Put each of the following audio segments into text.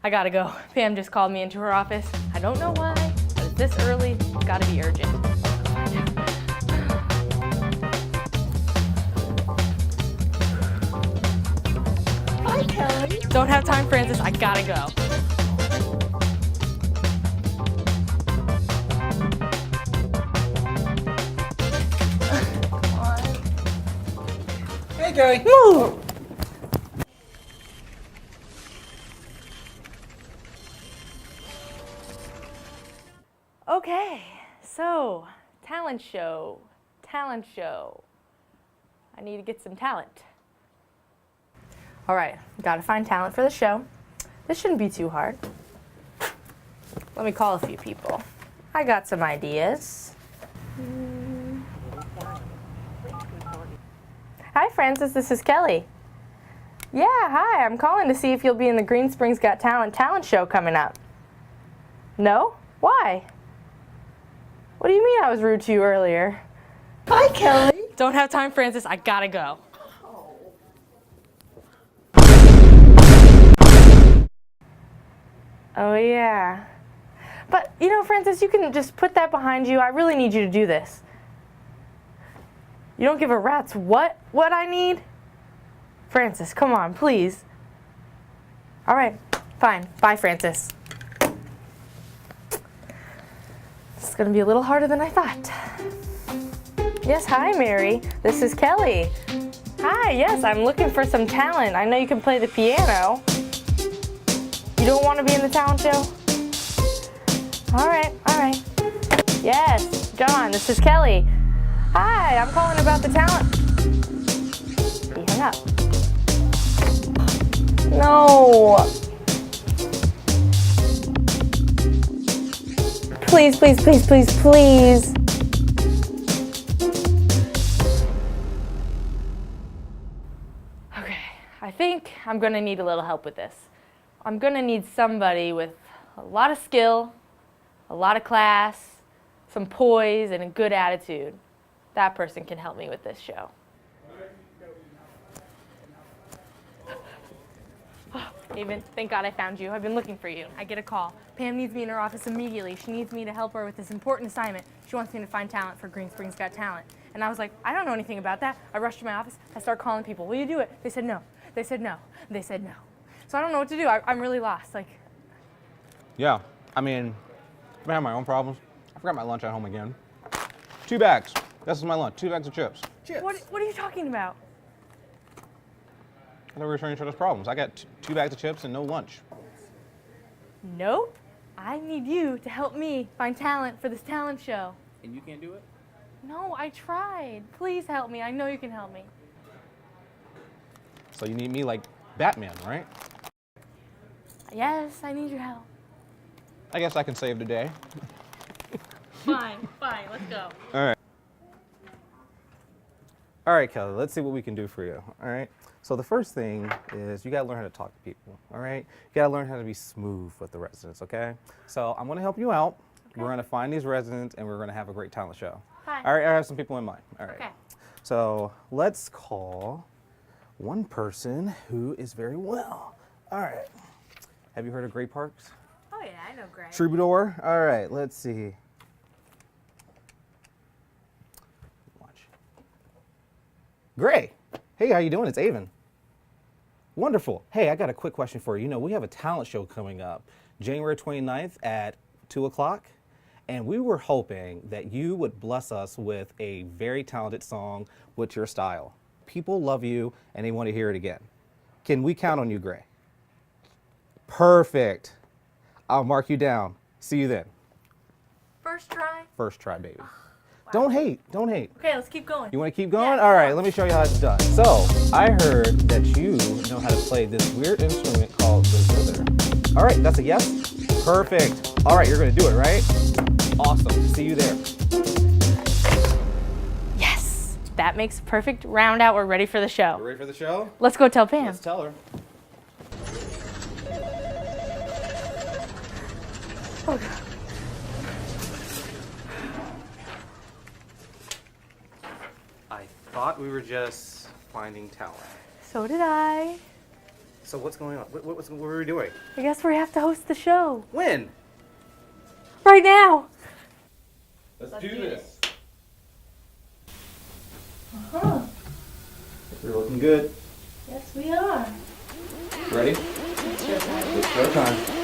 I gotta go. Pam just called me into her office. I don't know why, but it's this early. It's gotta be urgent. Hi, Kelly. Don't have time, Francis. I gotta go. Hey, Kelly. Woo! Okay, so talent show. I need to get some talent. All right, gotta find talent for the show. This shouldn't be too hard. Let me call a few people. I got some ideas. Hi, Francis, this is Kelly. Yeah, hi, I'm calling to see if you'll be in the Greenspring's Got Talent show coming up. No? Why? What do you mean I was rude to you earlier? Hi, Kelly. Don't have time, Francis. I gotta go. Oh, yeah. But, you know, Francis, you can just put that behind you. I really need you to do this. You don't give a rat's what I need? Francis, come on, please. All right, fine. Bye, Francis. It's gonna be a little harder than I thought. Yes, hi, Mary. This is Kelly. Hi, yes, I'm looking for some talent. I know you can play the piano. You don't want to be in the talent show? All right. Yes, John, this is Kelly. Hi, I'm calling about the talent. He hung up. No. Please. Okay, I think I'm gonna need a little help with this. I'm gonna need somebody with a lot of skill, a lot of class, some poise, and a good attitude. That person can help me with this show. David, thank God I found you. I've been looking for you. I get a call. Pam needs me in her office immediately. She needs me to help her with this important assignment. She wants me to find talent for Greenspring's Got Talent. And I was like, I don't know anything about that. I rushed to my office. I started calling people. Will you do it? They said no. They said no. They said no. So I don't know what to do. I'm really lost. Like. Yeah, I mean, I have my own problems. I forgot my lunch at home again. 2 bags. This is my lunch. 2 bags of chips. What are you talking about? I thought we were trying each other's problems. I got 2 bags of chips and no lunch. Nope. I need you to help me find talent for this talent show. And you can't do it? No, I tried. Please help me. I know you can help me. So you need me like Batman, right? Yes, I need your help. I guess I can save the day. Fine, let's go. All right, Kelly, let's see what we can do for you, all right? So the first thing is you gotta learn how to talk to people, all right? You gotta learn how to be smooth with the residents, okay? So I'm gonna help you out. Okay. We're gonna find these residents and we're gonna have a great talent show. Hi. All right, I have some people in mind, all right? Okay. So let's call one person who is very well. All right. Have you heard of Gray Parks? Oh yeah, I know Greg. Troubadour? All right, let's see. Watch. Gray, hey, how you doing? It's Avon. Wonderful. Hey, I got a quick question for you. You know, we have a talent show coming up January 29th at 2 o'clock, and we were hoping that you would bless us with a very talented song with your style. People love you, and they want to hear it again. Can we count on you, Gray? Perfect. I'll mark you down. See you then. First try? First try, baby. Wow. Don't hate. Okay, let's keep going. You want to keep going? Yeah. All right, let me show you how it's done. So, I heard that you know how to play this weird instrument called the zither. All right, that's a yes? Perfect. All right, you're going to do it, right? Awesome. See you there. Yes, that makes a perfect round out. We're ready for the show. You ready for the show? Let's go tell Pam. Let's tell her. Oh, God. I thought we were just finding talent. So did I. So what's going on? What are we doing? I guess we have to host the show. When? Right now. Let's do this. Uh-huh. We're looking good. Yes, we are. Ready? It's showtime.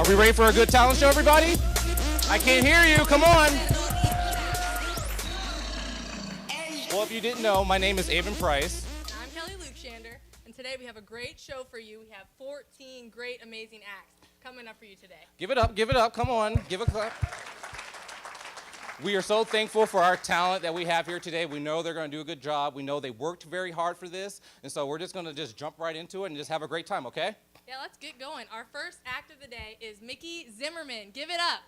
Are we ready for a good talent show, everybody? I can't hear you. Come on. Well, if you didn't know, my name is Avon Price. I'm Kelly Lukshander, and today we have a great show for you. We have 14 great, amazing acts coming up for you today. Give it up, come on, give a clap. We are so thankful for our talent that we have here today. We know they're going to do a good job. We know they worked very hard for this, and so we're just going to just jump right into it and just have a great time, okay? Yeah, let's get going. Our first act of the day is Mickey Zimmerman. Give it up.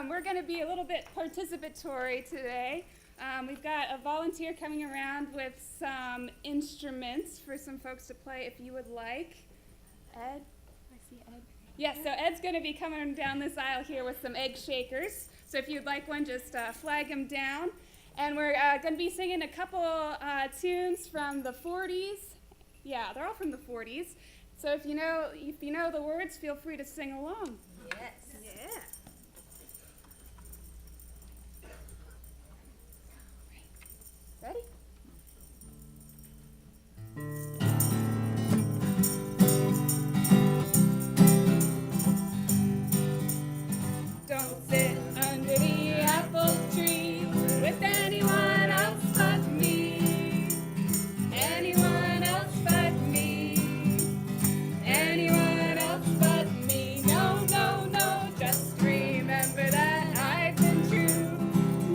we're going to be a little bit participatory today. We've got a volunteer coming around with some instruments for some folks to play if you would like. Ed? I see Ed. Yes, so Ed's going to be coming down this aisle here with some egg shakers. So if you'd like one, just flag him down. And we're going to be singing a couple tunes from the 40s. Yeah, they're all from the 40s. So if you know the words, feel free to sing along. Yes. Yeah. Ready? Don't sit under the apple tree with anyone else but me. Anyone else but me. Anyone else but me. No, no, no, just remember that I've been true.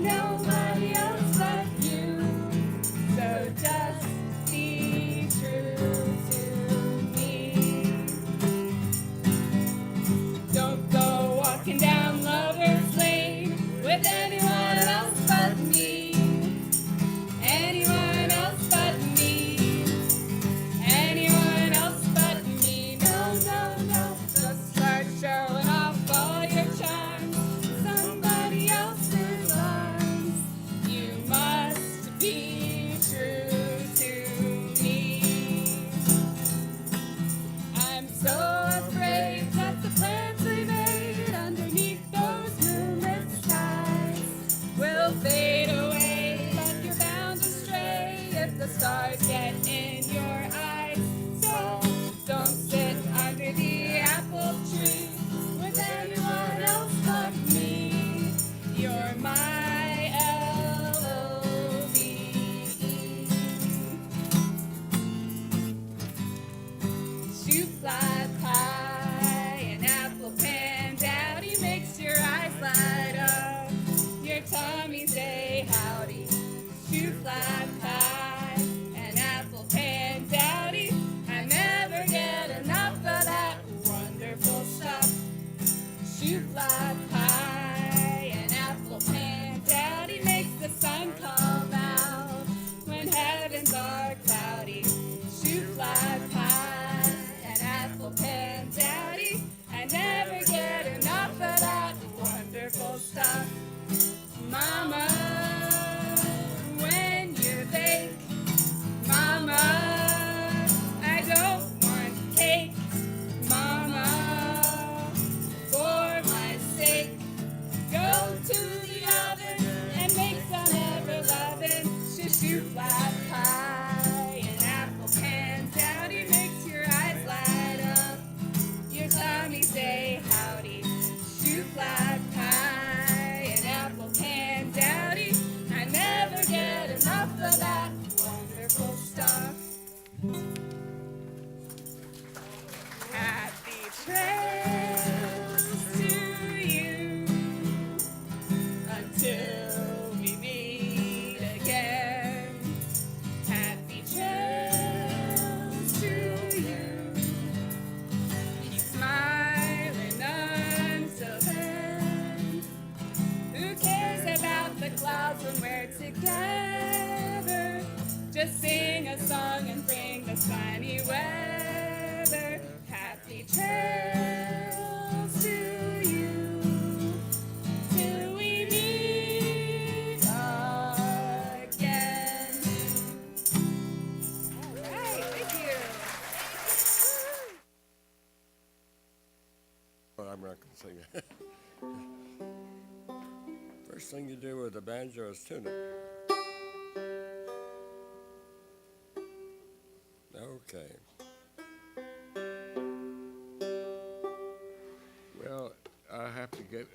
Nobody else but you. So just be true to me. Don't go walking down Lover's Lane with anyone else but me. Anyone else but me. Anyone else but me. No, no, no. Just start showing off all your charms in somebody else's arms. You must be true to me. I'm so afraid that the plans we made underneath those moonlit skies will fade away, but you're bound to stray if the stars get in your eyes. So don't sit under the apple tree with anyone else but me. You're my L-O-V-E. Shoot fly pie, an apple pan dowdy makes your eyes light up. Your tummy say howdy. Shoot fly pie, an apple pan dowdy. I never get enough of that wonderful stuff. Shoot fly pie, an apple pan dowdy makes the sun come out when heavens are cloudy. Shoot fly pie, an apple pan dowdy. I never get enough of that wonderful stuff. Mama, when you bake, Mama, I don't want cake. Mama, for my sake, go to the oven and make some ever-loving shoot fly pie. An apple pan dowdy makes your eyes light up. Your tummy say howdy. Shoot fly pie, an apple pan dowdy. I never get enough of that wonderful stuff. Happy trails to you until we meet again. Happy trails to you. Keep smiling until then. Who cares about the clouds when we're together? Just sing a song and bring the sunny weather. Happy trails to you till we meet again. All right, thank you. Well, I'm not going to sing it. First thing you do with the banjo is tune it. Okay. Well, I have to give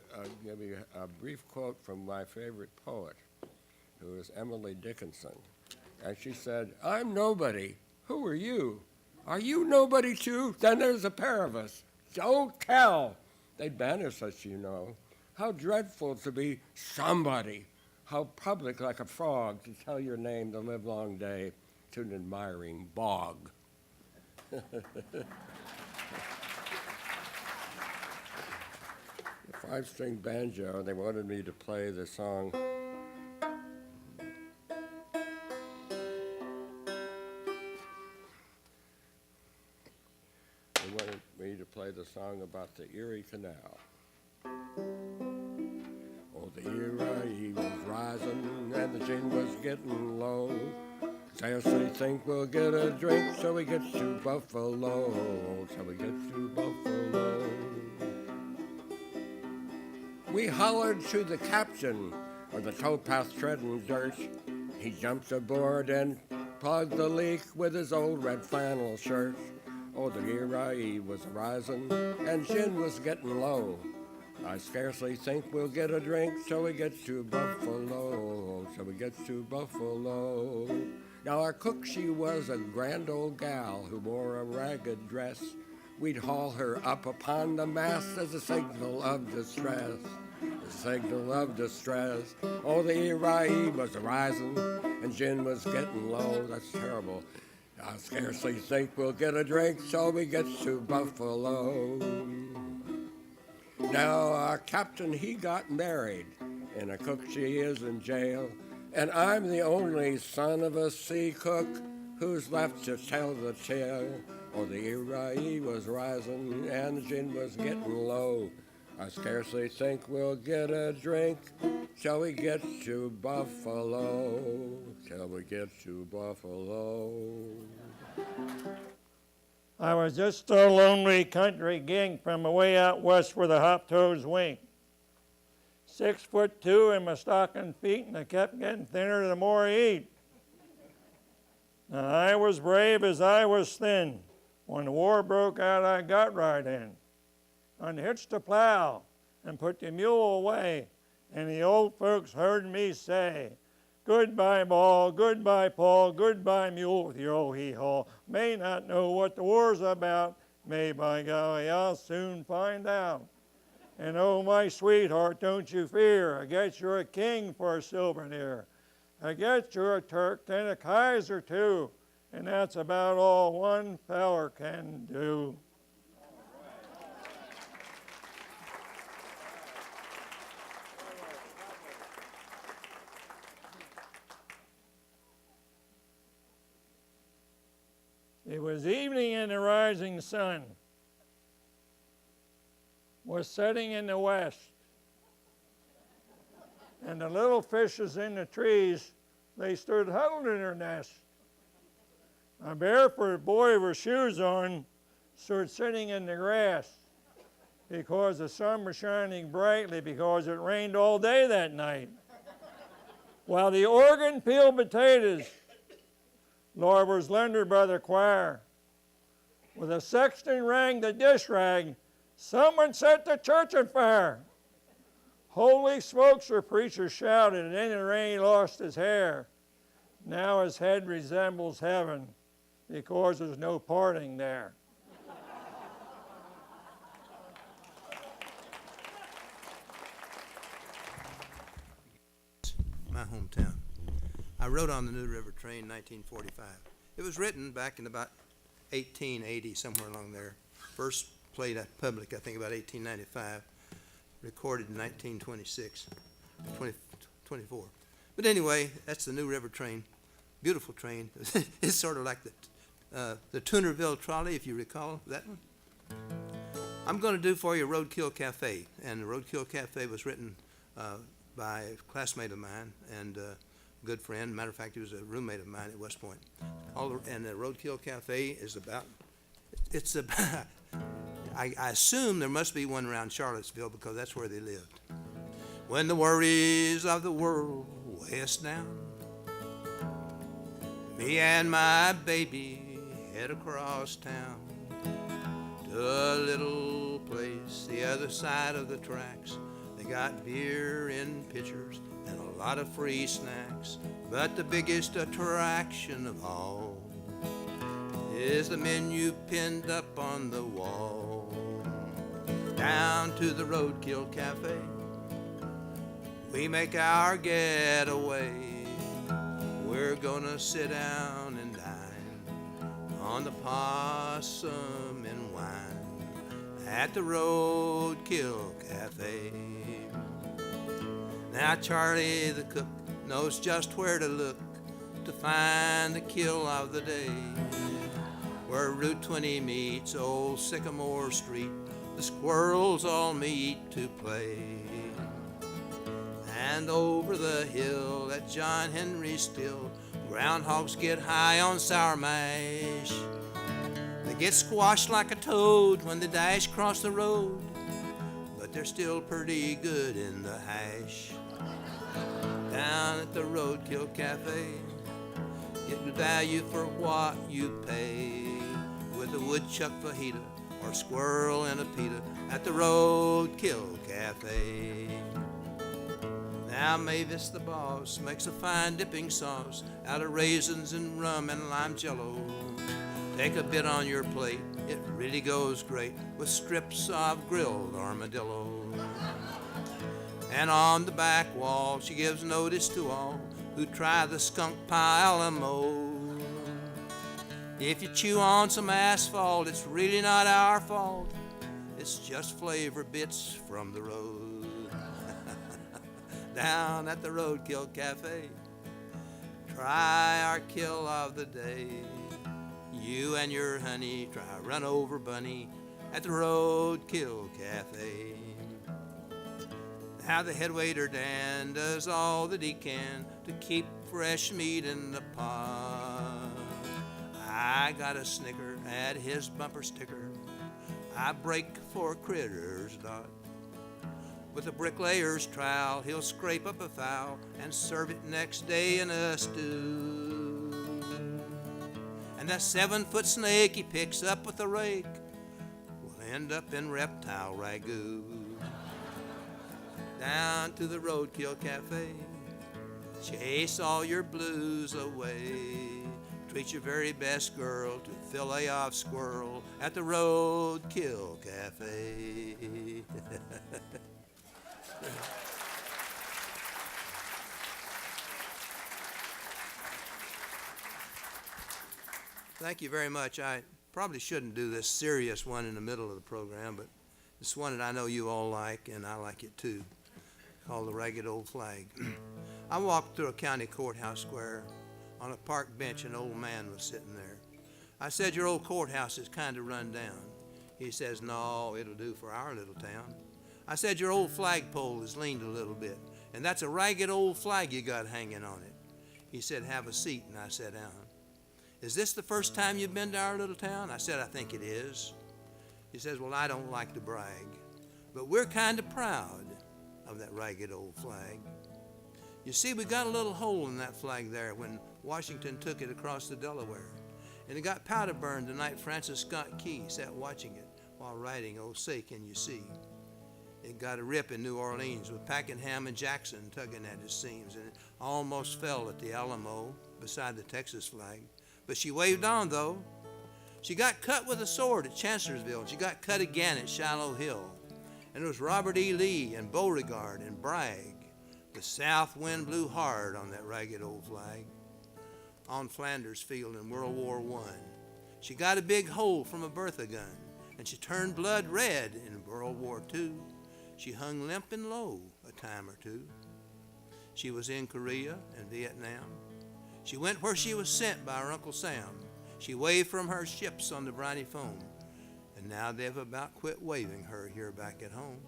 you a brief quote from my favorite poet, who is Emily Dickinson. And she said, "I'm nobody. Who are you? Are you nobody too? Then there's a pair of us. Don't tell. They'd banish us, you know. How dreadful to be somebody. How public like a frog to tell your name the livelong day to an admiring bog." 5-string banjo, and they wanted me to play the song. They wanted me to play the song about the Erie Canal. Oh, the Erie was rising and the gin was getting low. Scarcely think we'll get a drink till we get to Buffalo, till we get to Buffalo. We hollered to the captain on the towpath treading dirt. He jumped aboard and plugged the leak with his old red flannel shirt. Oh, the Erie was rising and gin was getting low. I scarcely think we'll get a drink till we get to Buffalo, till we get to Buffalo. Now our cook, she was a grand old gal who wore a ragged dress. We'd haul her up upon the mast as a signal of distress, a signal of distress. Oh, the Erie was rising and gin was getting low. That's terrible. I scarcely think we'll get a drink till we get to Buffalo. Now our captain, he got married, and a cook, she is in jail. And I'm the only son of a sea cook who's left to tell the tale. Oh, the Erie was rising and the gin was getting low. I scarcely think we'll get a drink till we get to Buffalo, till we get to Buffalo. I was just a lonely country gink from away out west where the hop toes wink. 6'2" in my stocking feet, and I kept getting thinner the more I eat. Now, I was brave as I was thin. When the war broke out, I got right in. Unhitched the plow and put the mule away, and the old folks heard me say, "Goodbye, Ball, goodbye, Paul, goodbye, mule with your old hee-haw. May not know what the war's about, may by golly I'll soon find out. And oh, my sweetheart, don't you fear, I guess you're a king for a souvenir. I guess you're a Turk and a Kaiser too, and that's about all one feller can do." It was evening and the rising sun was setting in the west. And the little fishes in the trees, they stood huddled in their nest. A barefoot boy with shoes on stood sitting in the grass because the sun was shining brightly because it rained all day that night. While the organ peeled potatoes, Lord was lendered by the choir. With a sexton rang the dish rag, someone set the church on fire. Holy smokes, the preacher shouted, and in the rain he lost his hair. Now his head resembles heaven because there's no parting there. My hometown. I rode on the New River train in 1945. It was written back in about 1880, somewhere along there. First played at public, I think, about 1895. Recorded in 1926, 24. But anyway, that's the New River train. Beautiful train. It's sort of like the Toonerville trolley, if you recall that one. I'm going to do for you Roadkill Cafe. And the Roadkill Cafe was written by a classmate of mine and good friend. Matter of fact, he was a roommate of mine at West Point. And the Roadkill Cafe is about, I assume there must be one around Charlottesville because that's where they lived. When the worries of the world weigh us down, me and my baby head across town to a little place the other side of the tracks. They got beer in pitchers and a lot of free snacks, but the biggest attraction of all is the menu pinned up on the wall. Down to the Roadkill Cafe we make our getaway. We're gonna sit down and dine on the possum and wine at the Roadkill Cafe. Now Charlie the cook knows just where to look to find the kill of the day. Where Route 20 meets old Sycamore Street, the squirrels all meet to play. And over the hill at John Henry's still, groundhogs get high on sour mash. They get squashed like a toad when they dash across the road, but they're still pretty good in the hash. Down at the Roadkill Cafe, get good value for what you pay, with a woodchuck fajita or squirrel and a pita at the Roadkill Cafe. Now Mavis the boss makes a fine dipping sauce out of raisins and rum and lime jello. Take a bit on your plate, it really goes great with strips of grilled armadillo. And on the back wall she gives notice to all who try the skunk pie a la mode. If you chew on some asphalt, it's really not our fault. It's just flavor bits from the road. Down at the Roadkill Cafe, try our kill of the day. You and your honey try run over bunny at the Roadkill Cafe. Now the head waiter Dan does all that he can to keep fresh meat in the pot. I got a snicker at his bumper sticker, I break for critters dot. With a bricklayer's trowel, he'll scrape up a fowl and serve it next day in a stew. And that 7-foot snake he picks up with a rake will end up in reptile ragu. Down to the Roadkill Cafe, chase all your blues away. Treat your very best girl to fillet of squirrel at the Roadkill Cafe. Thank you very much. I probably shouldn't do this serious one in the middle of the program, but it's one that I know you all like, and I like it too, called The Ragged Old Flag. I walked through a county courthouse square. On a park bench, an old man was sitting there. I said, "Your old courthouse is kind of run down." He says, "No, it'll do for our little town." I said, "Your old flagpole is leaned a little bit, and that's a ragged old flag you got hanging on it." He said, "Have a seat," and I sat down. "Is this the first time you've been to our little town?" I said, "I think it is." He says, "Well, I don't like to brag, but we're kind of proud of that ragged old flag. You see, we got a little hole in that flag there when Washington took it across the Delaware, and it got powder burned the night Francis Scott Key sat watching it while writing, 'Oh, say, can you see?' It got a rip in New Orleans with Pakenham and Jackson tugging at his seams, and it almost fell at the Alamo beside the Texas flag. But she waved on, though. She got cut with a sword at Chancellorsville, and she got cut again at Shallow Hill. And it was Robert E. Lee and Beauregard and Bragg. The south wind blew hard on that ragged old flag. On Flanders Field in World War I, she got a big hole from a Bertha gun, and she turned blood red in World War II. She hung limp and low a time or two. She was in Korea and Vietnam. She went where she was sent by her Uncle Sam. She waved from her ships on the briny foam, and now they've about quit waving her here back at home.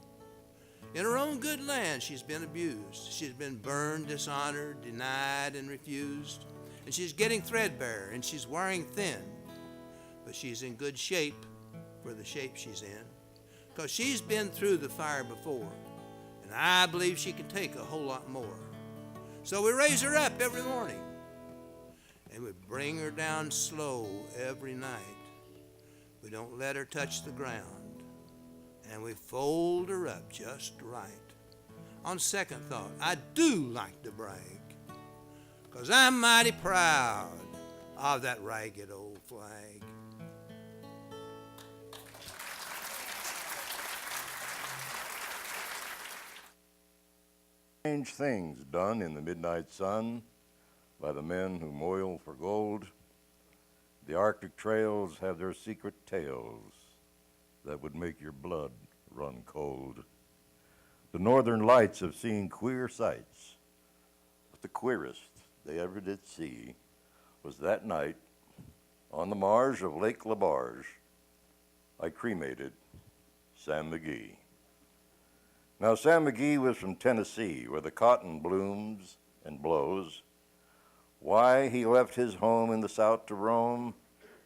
In her own good land, she's been abused. She's been burned, dishonored, denied, and refused. And she's getting threadbare, and she's wearing thin. But she's in good shape for the shape she's in, because she's been through the fire before, and I believe she can take a whole lot more. So we raise her up every morning, and we bring her down slow every night. We don't let her touch the ground, and we fold her up just right. On second thought, I do like to brag, 'cause I'm mighty proud of that ragged old flag. Strange things done in the midnight sun by the men who moil for gold. The Arctic trails have their secret tales, that would make your blood run cold. The northern lights have seen queer sights, but the queerest they ever did see was that night on the marge of Lake LaBarge. I cremated Sam McGee. Now, Sam McGee was from Tennessee, where the cotton blooms and blows. Why he left his home in the South to roam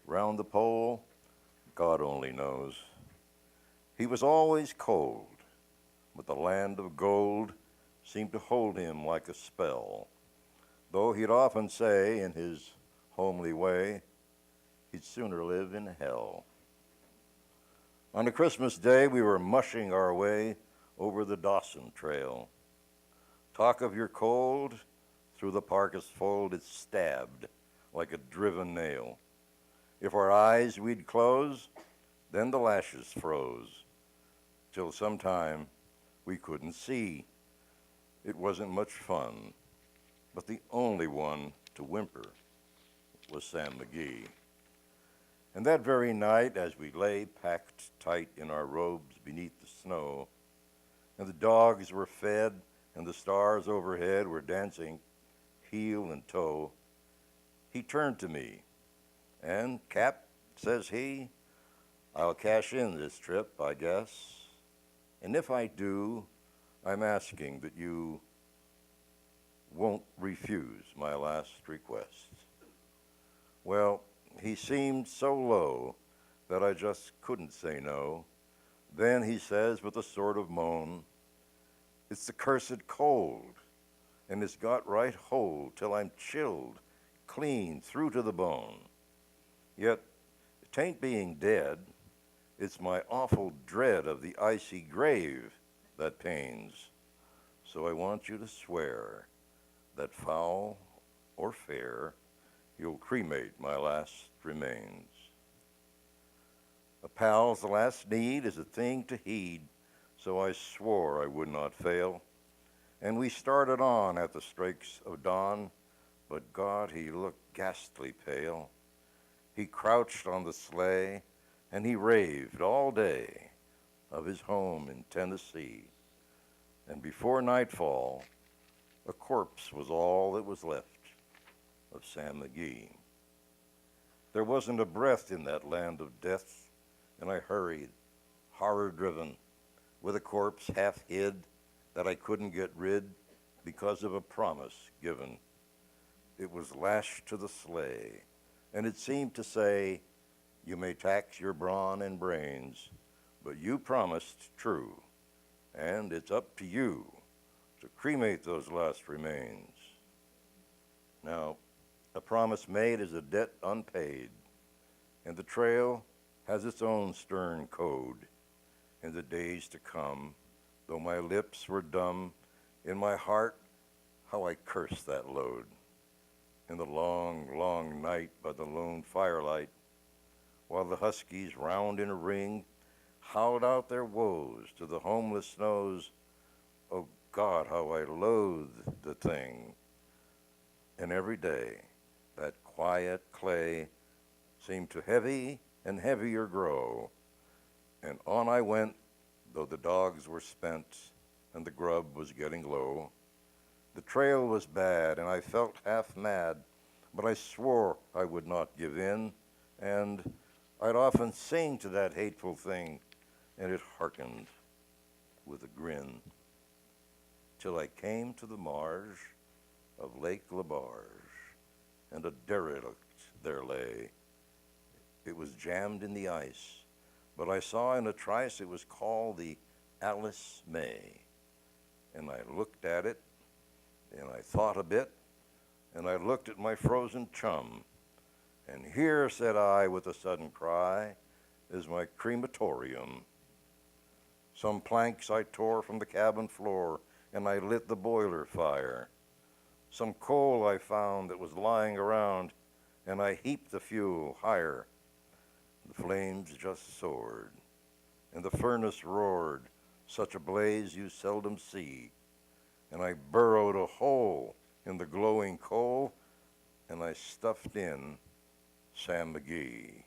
round the pole, God only knows. He was always cold, but the land of gold seemed to hold him like a spell, though he'd often say in his homely way, he'd sooner live in hell. On a Christmas day, we were mushing our way over the Dawson Trail. Talk of your cold, through the parka's fold it stabbed like a driven nail. If our eyes we'd close, then the lashes froze, till sometime we couldn't see. It wasn't much fun, but the only one to whimper was Sam McGee. And that very night, as we lay packed tight in our robes beneath the snow, and the dogs were fed and the stars overhead were dancing heel and toe, he turned to me, and, Cap, says he, I'll cash in this trip, I guess, and if I do, I'm asking that you won't refuse my last request. Well, he seemed so low that I just couldn't say no. Then he says with a sort of moan, it's the cursed cold, and it's got right hold till I'm chilled clean through to the bone. Yet, it ain't being dead, it's my awful dread of the icy grave that pains. So I want you to swear that foul or fair, you'll cremate my last remains. A pal's last need is a thing to heed, so I swore I would not fail. And we started on at the streaks of dawn, but God, he looked ghastly pale. He crouched on the sleigh, and he raved all day of his home in Tennessee. And before nightfall, a corpse was all that was left of Sam McGee. There wasn't a breath in that land of death, and I hurried, horror-driven, with a corpse half hid that I couldn't get rid because of a promise given. It was lashed to the sleigh, and it seemed to say, you may tax your brawn and brains, but you promised true, and it's up to you to cremate those last remains. Now, a promise made is a debt unpaid, and the trail has its own stern code. In the days to come, though my lips were dumb, in my heart, how I cursed that load. In the long, long night by the lone firelight, while the huskies round in a ring howled out their woes to the homeless snows, oh God, how I loathed the thing. And every day, that quiet clay seemed to heavy and heavier grow, and on I went, though the dogs were spent and the grub was getting low. The trail was bad, and I felt half mad, but I swore I would not give in, and I'd often sing to that hateful thing, and it hearkened with a grin, till I came to the marge of Lake LaBarge, and a derelict there lay. It was jammed in the ice, but I saw in a trice it was called the Alice May. And I looked at it, and I thought a bit, and I looked at my frozen chum. And here, said I with a sudden cry, is my crematorium. Some planks I tore from the cabin floor, and I lit the boiler fire. Some coal I found that was lying around, and I heaped the fuel higher. The flames just soared, and the furnace roared, such a blaze you seldom see. And I burrowed a hole in the glowing coal, and I stuffed in Sam McGee.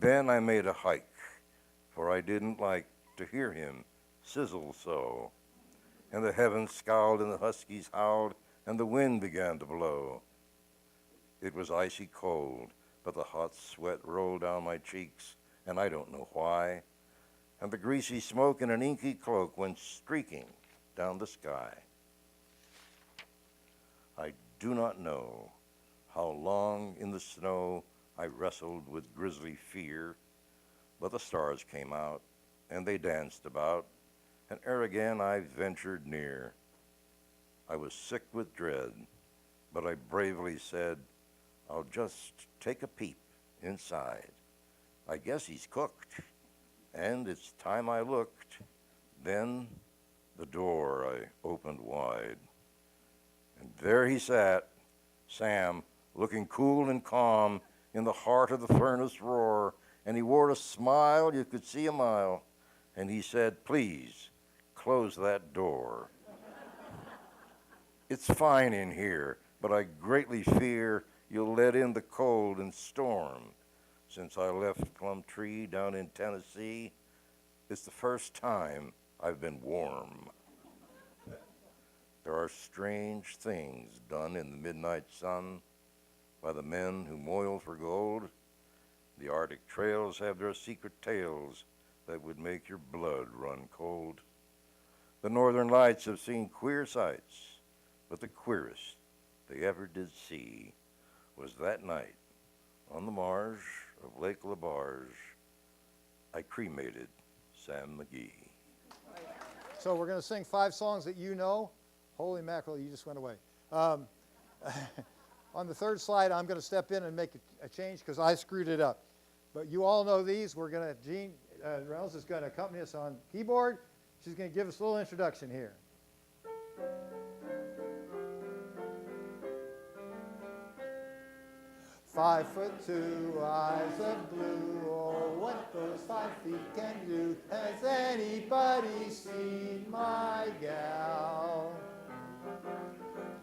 Then I made a hike for I didn't like to hear him sizzle so. And the heavens scowled and the huskies howled and the wind began to blow. It was icy cold, but the hot sweat rolled down my cheeks, and I don't know why. And the greasy smoke in an inky cloak went streaking down the sky. I do not know how long in the snow I wrestled with grisly fear, but the stars came out, and they danced about, and ere again I ventured near. I was sick with dread, but I bravely said, I'll just take a peep inside. I guess he's cooked, and it's time I looked. Then the door I opened wide, and there he sat, Sam, looking cool and calm in the heart of the furnace roar, and he wore a smile you could see a mile, and he said, please, close that door. It's fine in here, but I greatly fear you'll let in the cold and storm. Since I left Plumtree down in Tennessee, it's the first time I've been warm. There are strange things done in the midnight sun by the men who moil for gold. The Arctic trails have their secret tales that would make your blood run cold. The northern lights have seen queer sights, but the queerest they ever did see was that night on the marge of Lake LaBarge. I cremated Sam McGee. So we're going to sing 5 songs that you know. Holy mackerel, you just went away. On the third slide, I'm going to step in and make a change because I screwed it up. But you all know these. We're going to, Jean Reynolds is going to accompany us on keyboard. She's going to give us a little introduction here. 5'2", eyes of blue, oh, what those 5 feet can do. Has anybody seen my gal?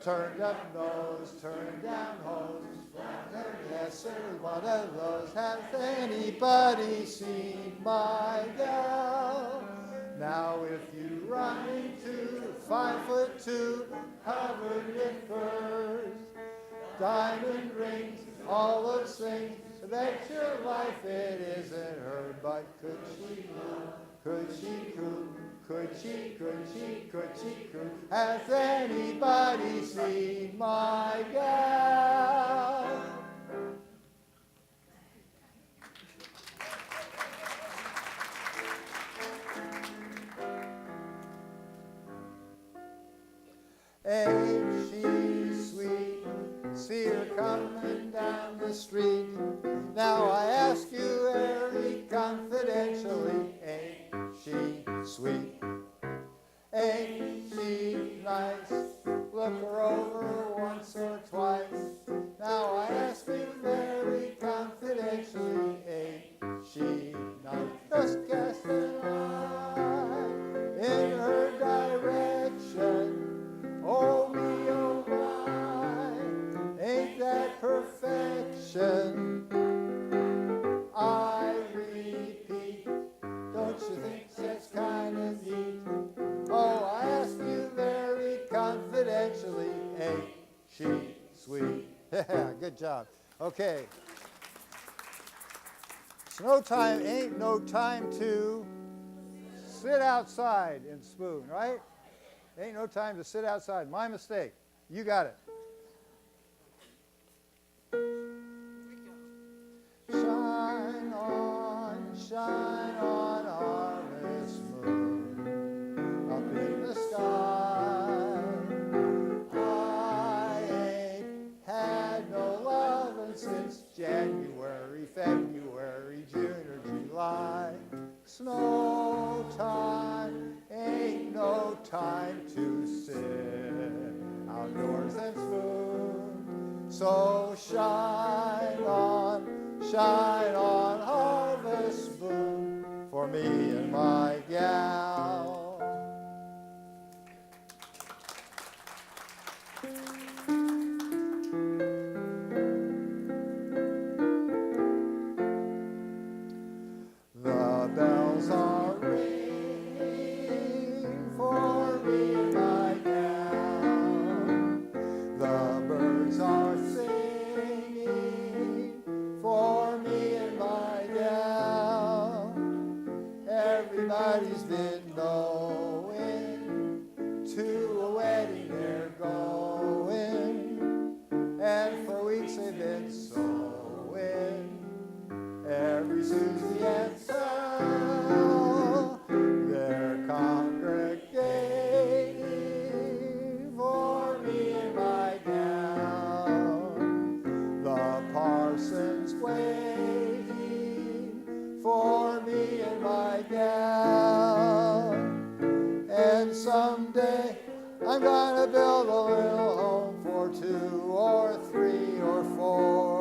Turned up nose, turned down hose, yes, sir, one of those. Has anybody seen my gal? Now if you run into 5'2", covered with furs, diamond rings, all of things, bet your life it isn't her. But could she move? Could she coo? Could she, could she, could she coo? Has anybody seen my gal? Ain't she sweet? See her coming down the street. Now I ask you very confidentially, ain't she sweet? Ain't she nice? Look her over once or twice. Now I ask you very confidentially, ain't she nice? Just cast an eye in her direction. Oh me, oh my, ain't that perfection? I repeat, don't you think that's kind of neat? Oh, I ask you very confidentially, ain't she sweet? Yeah, good job. Okay. It's no time, ain't no time to sit outside and spoon, right? Ain't no time to sit outside. My mistake. You got it. Shine on, harvest moon, up in the sky. I ain't had no lovin' since January, February, June, or July. Snow time, ain't no time to sit outdoors and spoon. So shine on, harvest moon, for me and my gal. The bells build a little home for 2 or 3 or 4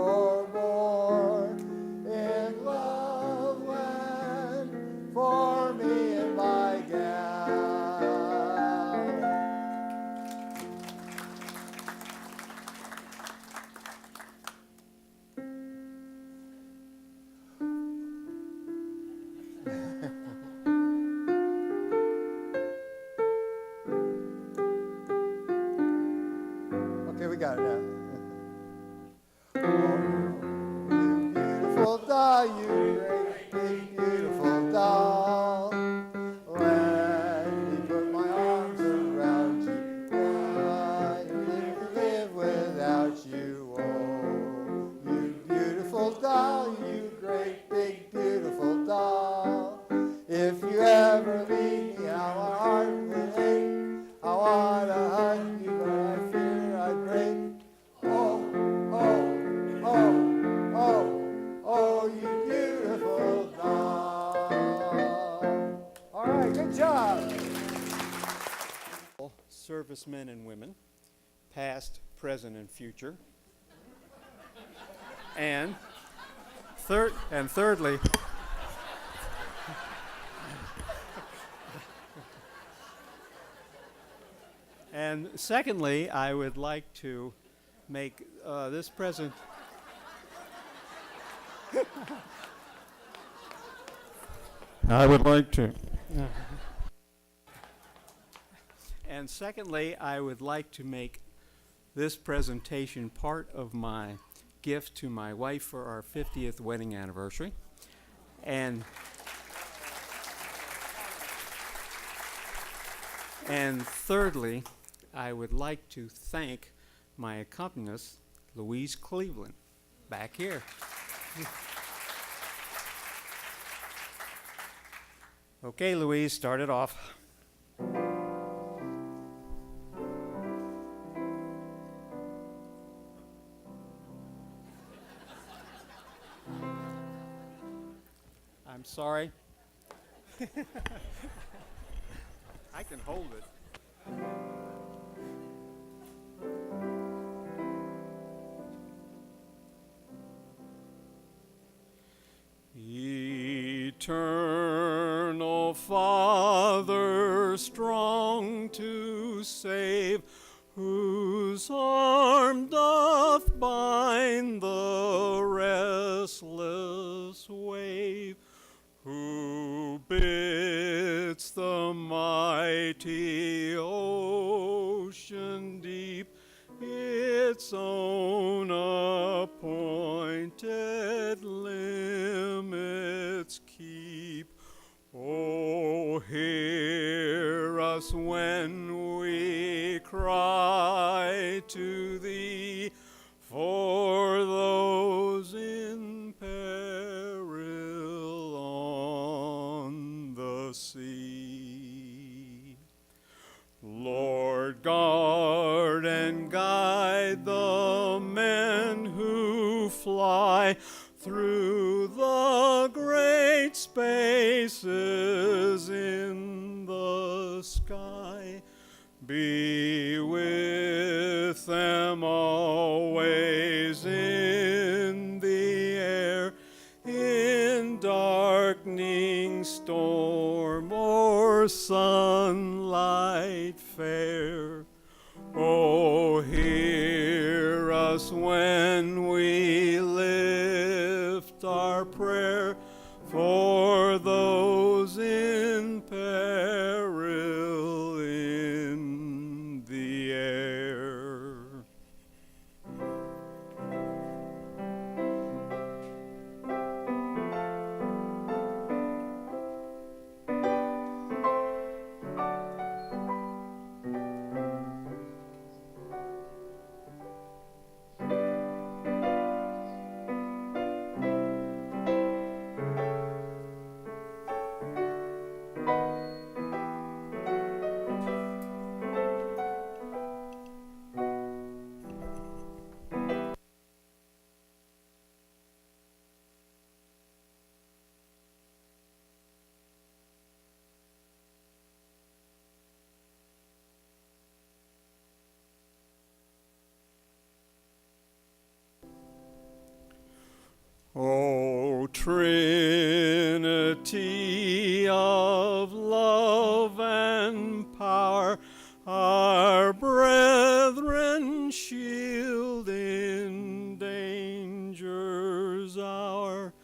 or more in love land for me and my gal. Okay, we got it now. Oh, you beautiful doll, you great big beautiful doll. Let me put my arms around you. I couldn't live without you. Oh, you beautiful doll, you great big beautiful doll. If you ever leave me, how my heart will ache. I wanna hug you, but I fear I'd break. Oh, oh, oh, oh, oh, you beautiful doll. All right, good job. Servicemen and women, past, present, and future. And thirdly, and secondly, I would like to make this present. I would like to. And secondly, I would like to make this presentation part of my gift to my wife for our 50th wedding anniversary. And thirdly, I would like to thank my accompanist, Louise Cleveland, back here. Okay, Louise, start it off. I'm sorry. I can hold it. Eternal Father, strong to save, whose arm doth bind the restless wave, who bids the mighty ocean deep its own appointed limits keep. Oh, hear us when we cry to thee for those in peril on the sea. Lord, guard and guide the men who fly through the great spaces in the sky. Be with them always in the air, in darkening storm or sunlight fair. Oh, hear us when we lift our prayer for those in peril in the air. Trinity of love and power, our brethren shield in danger's hour.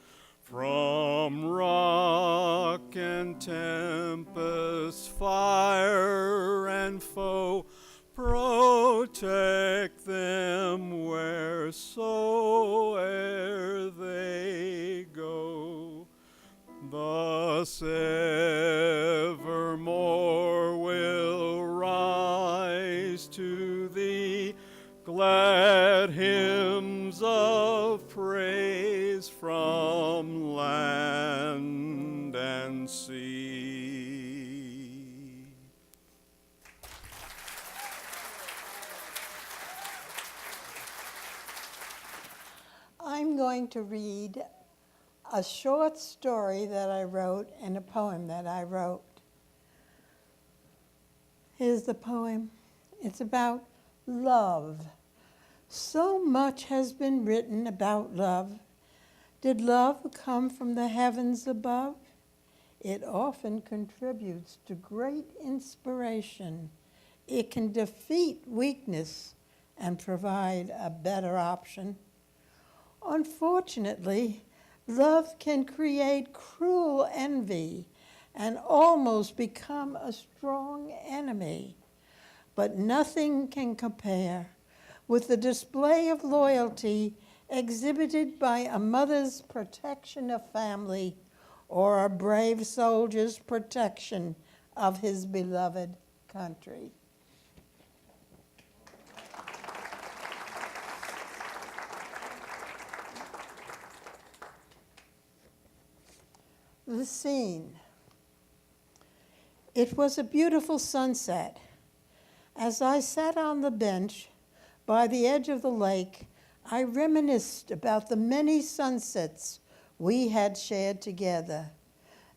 From rock and tempest, fire and foe, protect them wheresoe'er they go. Thus evermore will rise to thee glad hymns of praise from land and sea. I'm going to read a short story that I wrote and a poem that I wrote. Here's the poem. It's about love. So much has been written about love. Did love come from the heavens above? It often contributes to great inspiration. It can defeat weakness and provide a better option. Unfortunately, love can create cruel envy and almost become a strong enemy. But nothing can compare with the display of loyalty exhibited by a mother's protection of family or a brave soldier's protection of his beloved country. The scene. It was a beautiful sunset. As I sat on the bench by the edge of the lake, I reminisced about the many sunsets we had shared together.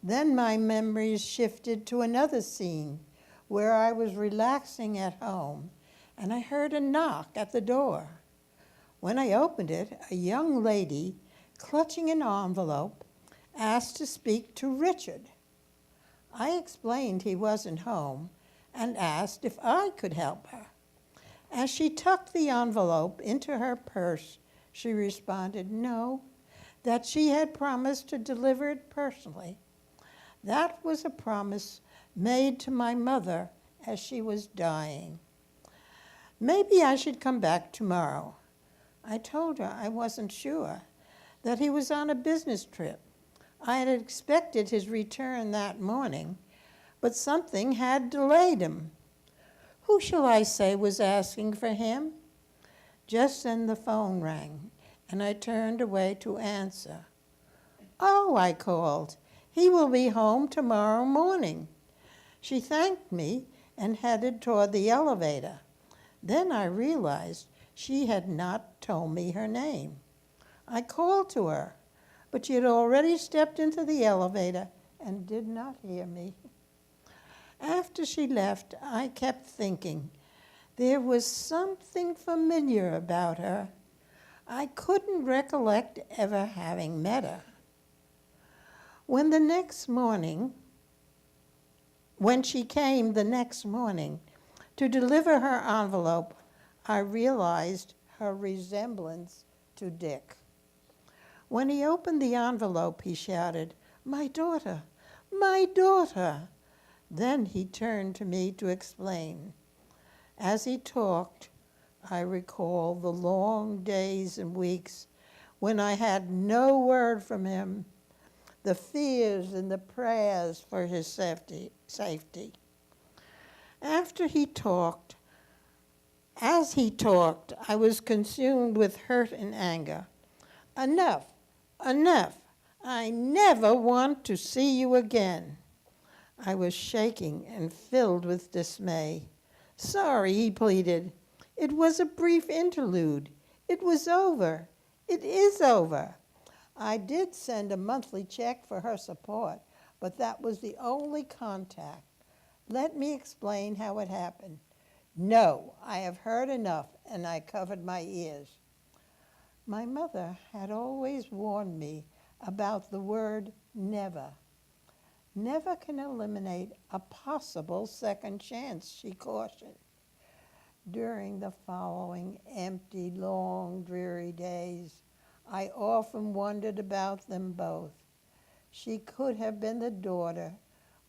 Then my memories shifted to another scene where I was relaxing at home, and I heard a knock at the door. When I opened it, a young lady, clutching an envelope, asked to speak to Richard. I explained he wasn't home and asked if I could help her. As she tucked the envelope into her purse, she responded no, that she had promised to deliver it personally. That was a promise made to my mother as she was dying. Maybe I should come back tomorrow. I told her I wasn't sure, that he was on a business trip. I had expected his return that morning, but something had delayed him. Who shall I say was asking for him? Just then the phone rang, and I turned away to answer. Oh, I called, he will be home tomorrow morning. She thanked me and headed toward the elevator. Then I realized she had not told me her name. I called to her, but she had already stepped into the elevator and did not hear me. After she left, I kept thinking there was something familiar about her. I couldn't recollect ever having met her. When she came the next morning to deliver her envelope, I realized her resemblance to Dick. When he opened the envelope, he shouted, "My daughter, my daughter." Then he turned to me to explain. As he talked, I recalled the long days and weeks when I had no word from him, the fears and the prayers for his safety. As he talked, I was consumed with hurt and anger. Enough, enough. I never want to see you again. I was shaking and filled with dismay. Sorry, he pleaded. It was a brief interlude. It was over. It is over. I did send a monthly check for her support, but that was the only contact. Let me explain how it happened. No, I have heard enough, and I covered my ears. My mother had always warned me about the word never. Never can eliminate a possible second chance, she cautioned. During the following empty, long, dreary days, I often wondered about them both. She could have been the daughter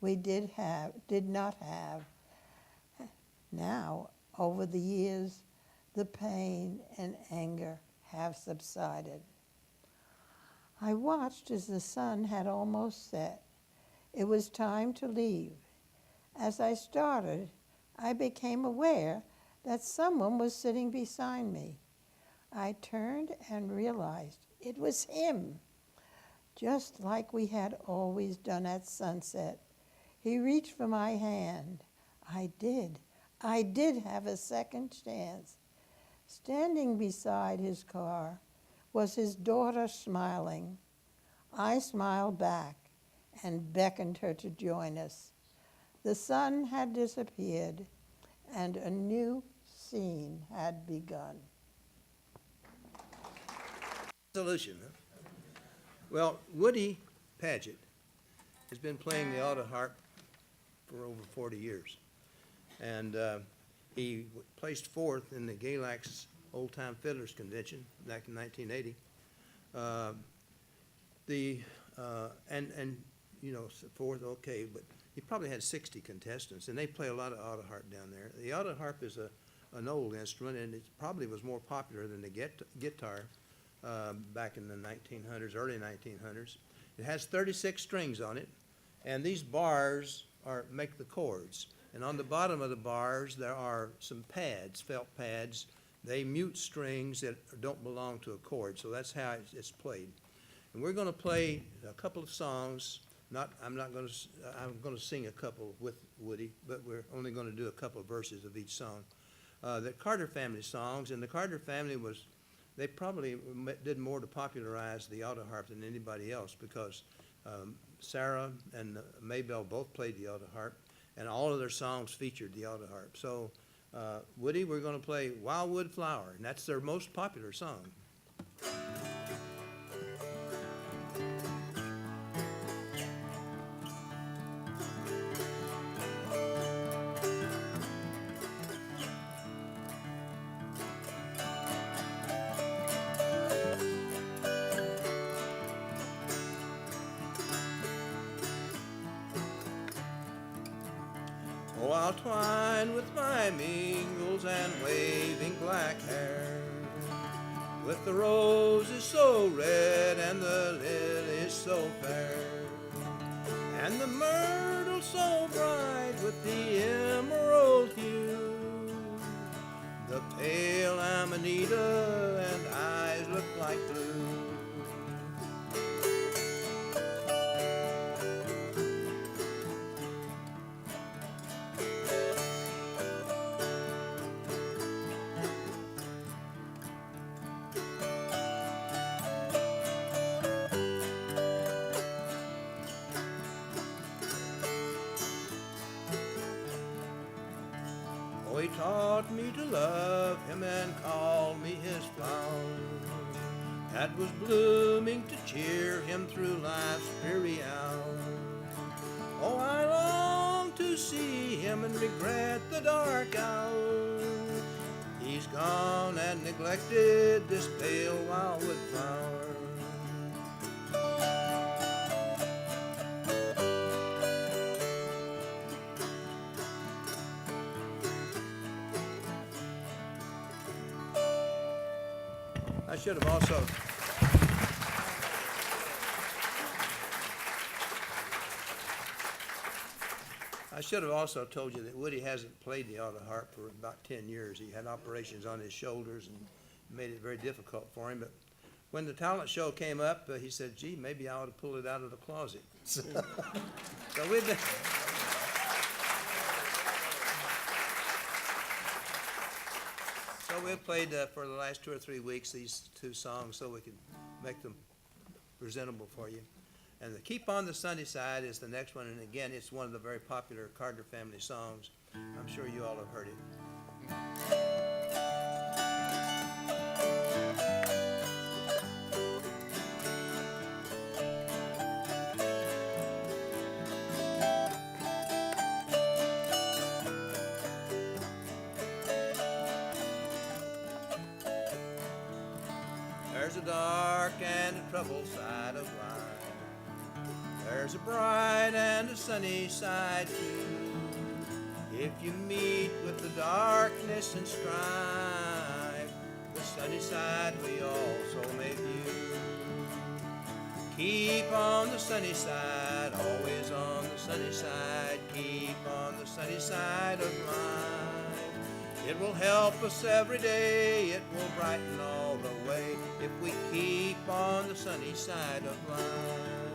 we did not have. Now, over the years, the pain and anger have subsided. I watched as the sun had almost set. It was time to leave. As I started, I became aware that someone was sitting beside me. I turned and realized it was him, just like we had always done at sunset. He reached for my hand. I did have a second chance. Standing beside his car was his daughter smiling. I smiled back and beckoned her to join us. The sun had disappeared and a new scene had begun. Solution, huh? Well, Woody Paget has been playing the auto harp for over 40 years. And he placed fourth in the Galax Old Time Fiddlers Convention back in 1980. You know, fourth, okay, but he probably had 60 contestants, and they play a lot of auto harp down there. The auto harp is an old instrument, and it probably was more popular than the guitar back in the 1900s, early 1900s. It has 36 strings on it, and these bars make the chords. And on the bottom of the bars, there are some pads, felt pads. They mute strings that don't belong to a chord, so that's how it's played. And we're going to play a couple of songs. I'm going to sing a couple with Woody, but we're only going to do a couple of verses of each song. The Carter family songs, and the Carter family they probably did more to popularize the auto harp than anybody else, because Sarah and Maybelle both played the auto harp, and all of their songs featured the auto harp. So, Woody, we're going to play Wildwood Flower, and that's their most popular song. Oh, I'll twine with my mingles and waving black hair, with the roses so red and the lilies so fair, and the myrtle so bright with the emerald hue, the pale amanita and eyes look like blue. He taught me to love him and called me his flower, that was blooming to cheer him through life's dreary hour. Oh, I long to see him and regret the dark hour. He's gone and neglected this pale wildwood flower. I should have also told you that Woody hasn't played the auto harp for about 10 years. He had operations on his shoulders and made it very difficult for him. But when the talent show came up, he said, gee, maybe I ought to pull it out of the closet. So we've been... So we've played for the last 2 or 3 weeks these two songs so we can make them presentable for you. And the Keep on the Sunny Side is the next one, and again, it's one of the very popular Carter family songs. I'm sure you all have heard it. There's a dark and a troubled side of life. There's a bright and a sunny side too. If you meet with the darkness and strife, the sunny side we also may view. Keep on the sunny side, always on the sunny side. Keep on the sunny side of life. It will help us every day, it will brighten all the way if we keep on the sunny side of life.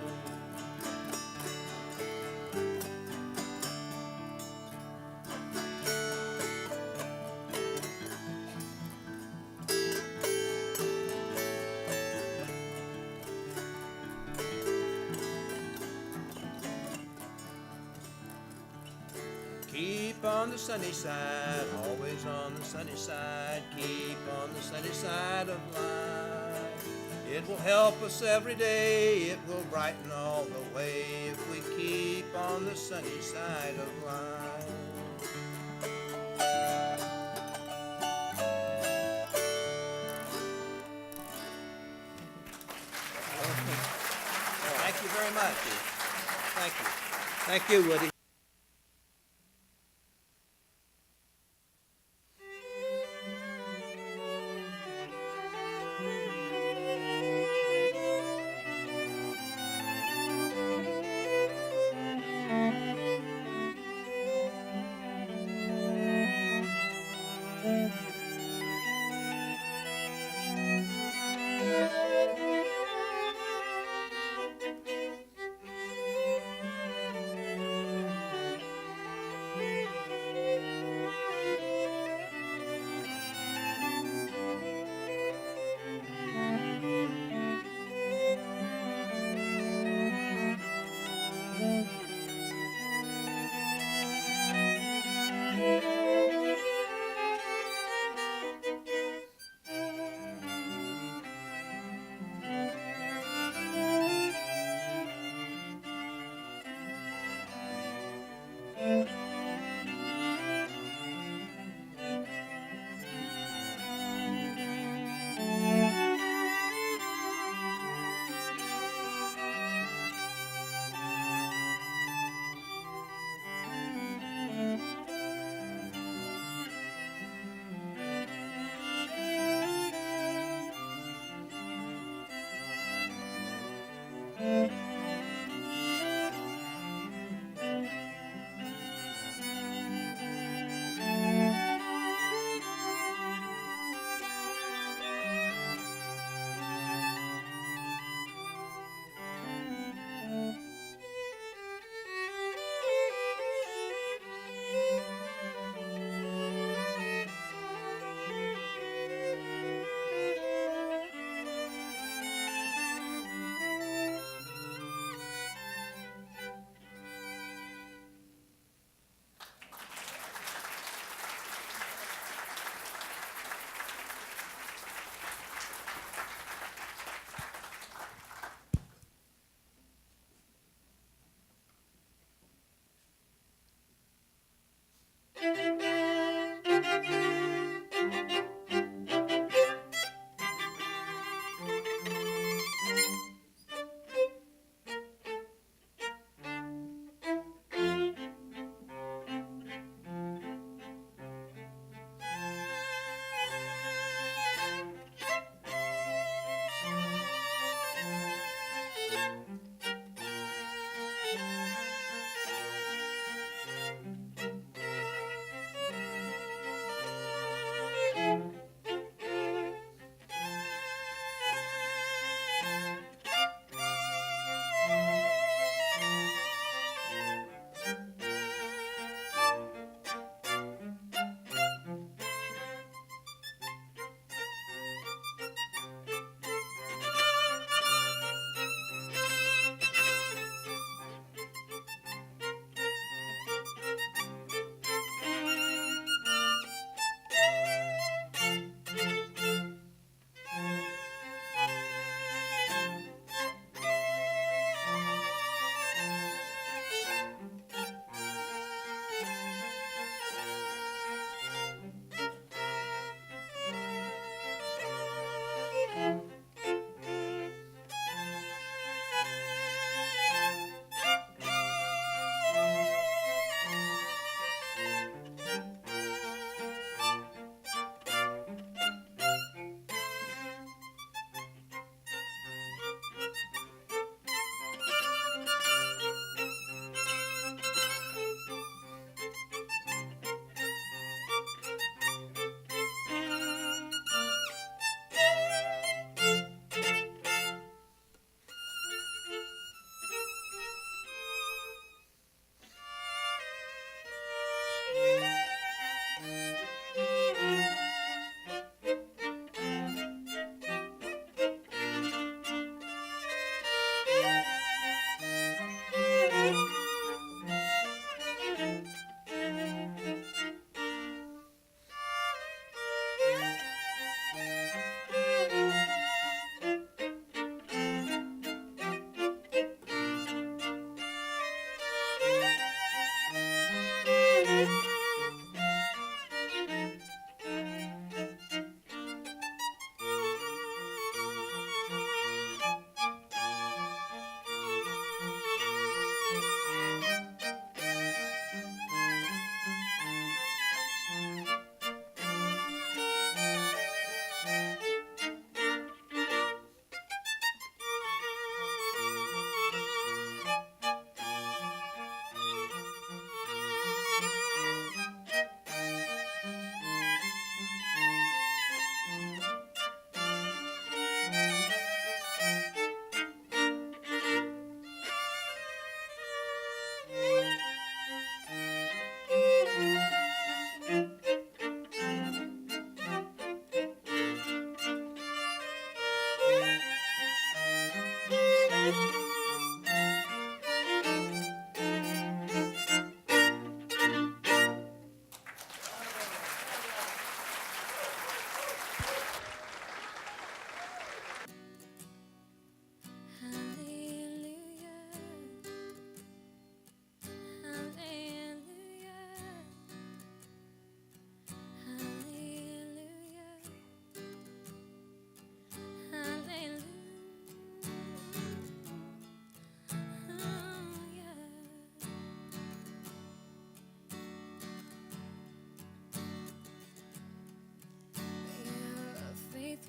Keep on the sunny side, always on the sunny side. Keep on the sunny side of life. It will help us every day, it will brighten all the way if we keep on the sunny side of life. Thank you very much. Thank you. Thank you, Woody.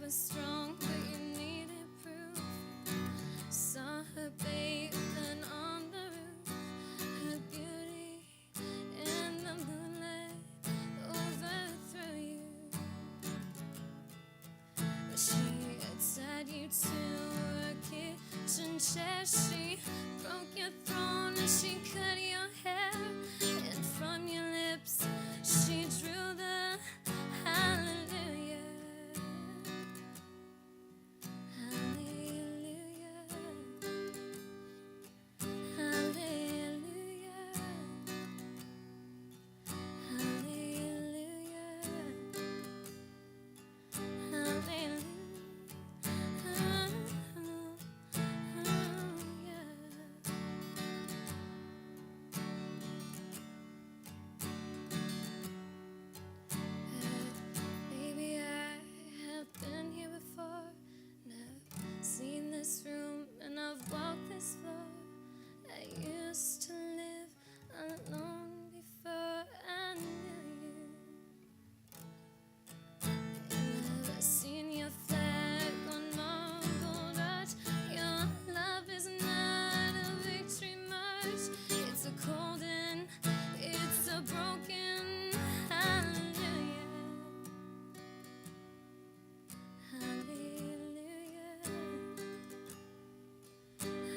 was strong, but you needed proof. Saw her bathing on the roof, her beauty in the moonlight overthrew you. She tied you to a kitchen chair, she broke your throne and she cut your hair, and from your lips she drew the hallelujah. Hallelujah. Hallelujah. Hallelujah. Hallelujah. Baby, I have been here before, and I've seen this room, and I've walked this floor. I used to live alone before I knew you. And I've seen your flag on marble arch. Your love is not a victory march. It's a cold and it's a broken hallelujah. Hallelujah.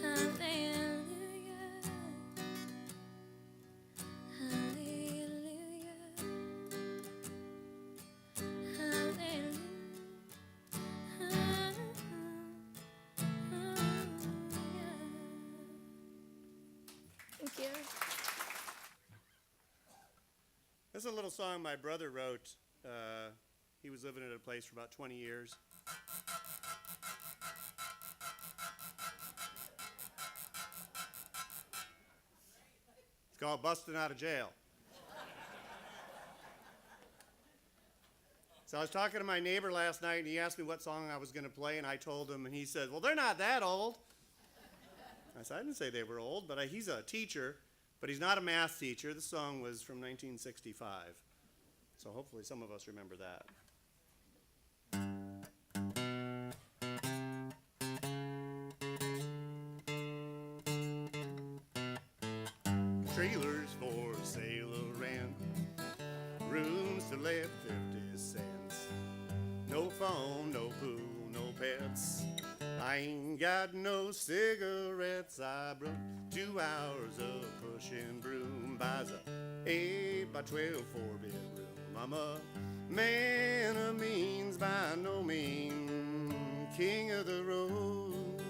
Hallelujah. Hallelujah. Hallelujah. Thank you. This is a little song my brother wrote. He was living at a place for about 20 years. It's called Busting Out of Jail. So I was talking to my neighbor last night, and he asked me what song I was going to play, and I told him, and he said, well, they're not that old. I said, I didn't say they were old, but he's a teacher, but he's not a math teacher. This song was from 1965. So hopefully some of us remember that. Trailers for sale or rent, rooms to let 50 cents. No phone, no pool, no pets. I ain't got no cigarettes. I broke 2 hours of pushing broom. Buys a 8 by 12 4-bedroom. I'm a man of means by no means, king of the road.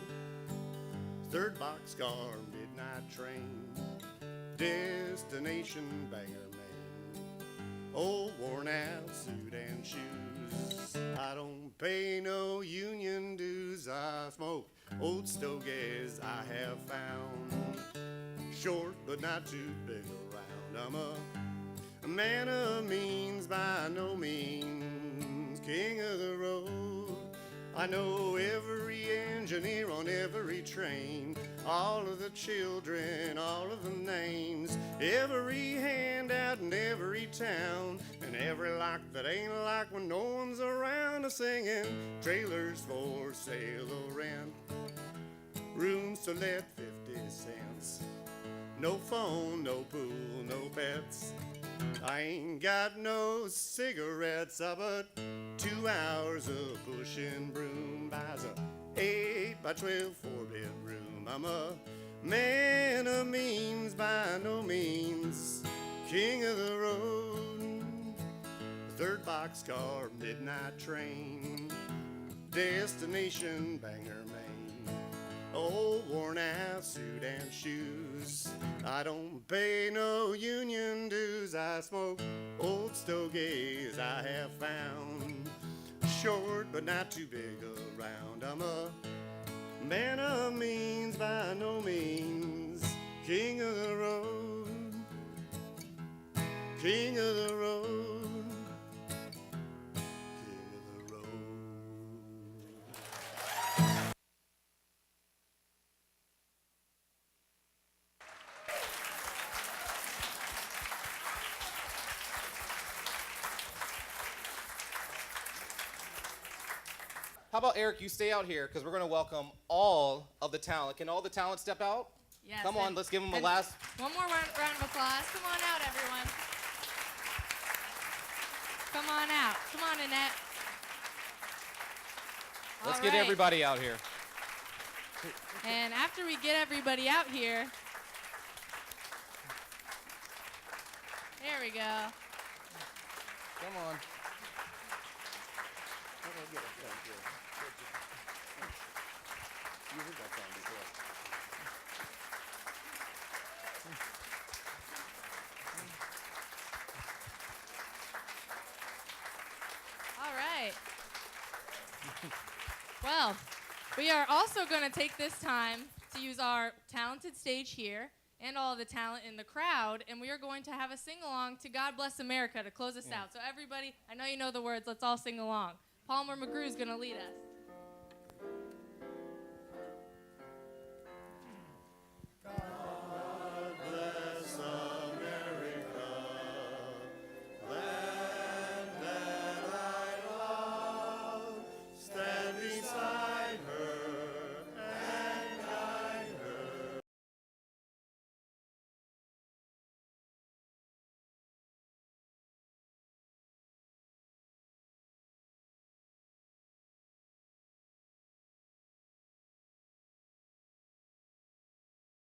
3rd boxcar, midnight train, destination Bangor, Maine. Old worn out suit and shoes. I don't pay no union dues. I smoke old stogies I have found. Short but not too big around. I'm a man of means by no means, king of the road. I know every engineer on every train, all of the children, all of the names, every handout in every town, and every lock that ain't locked when no one's around. A singing trailers for sale or rent, rooms to let 50 cents. No phone, no pool, no pets. I ain't got no cigarettes, but 2 hours of pushing broom. Buys a 8 by 12 4-bedroom. I'm a man of means by no means, king of the road. 3rd boxcar, midnight train, destination Bangor, Maine. Old worn out suit and shoes. I don't pay no union dues. I smoke old stogies I have found. Short but not too big around. I'm a man of means by no means, king of the road, king of the road, king of the road. How about Eric, you stay out here because we're going to welcome all of the talent. Can all the talent step out? Yes. Come on, let's give them a last. One more round of applause. Come on out, everyone. Come on out. Come on, Annette. Let's All get right. everybody out here. And after we get everybody out here, there we go. Come on. All right. Well, we are also going to take this time to use our talented stage here and all the talent in the crowd, and we are going to have a sing-along to God Bless America to close us out. So everybody, I know you know the words. Let's all sing along. Palmer McGrew's going to lead us.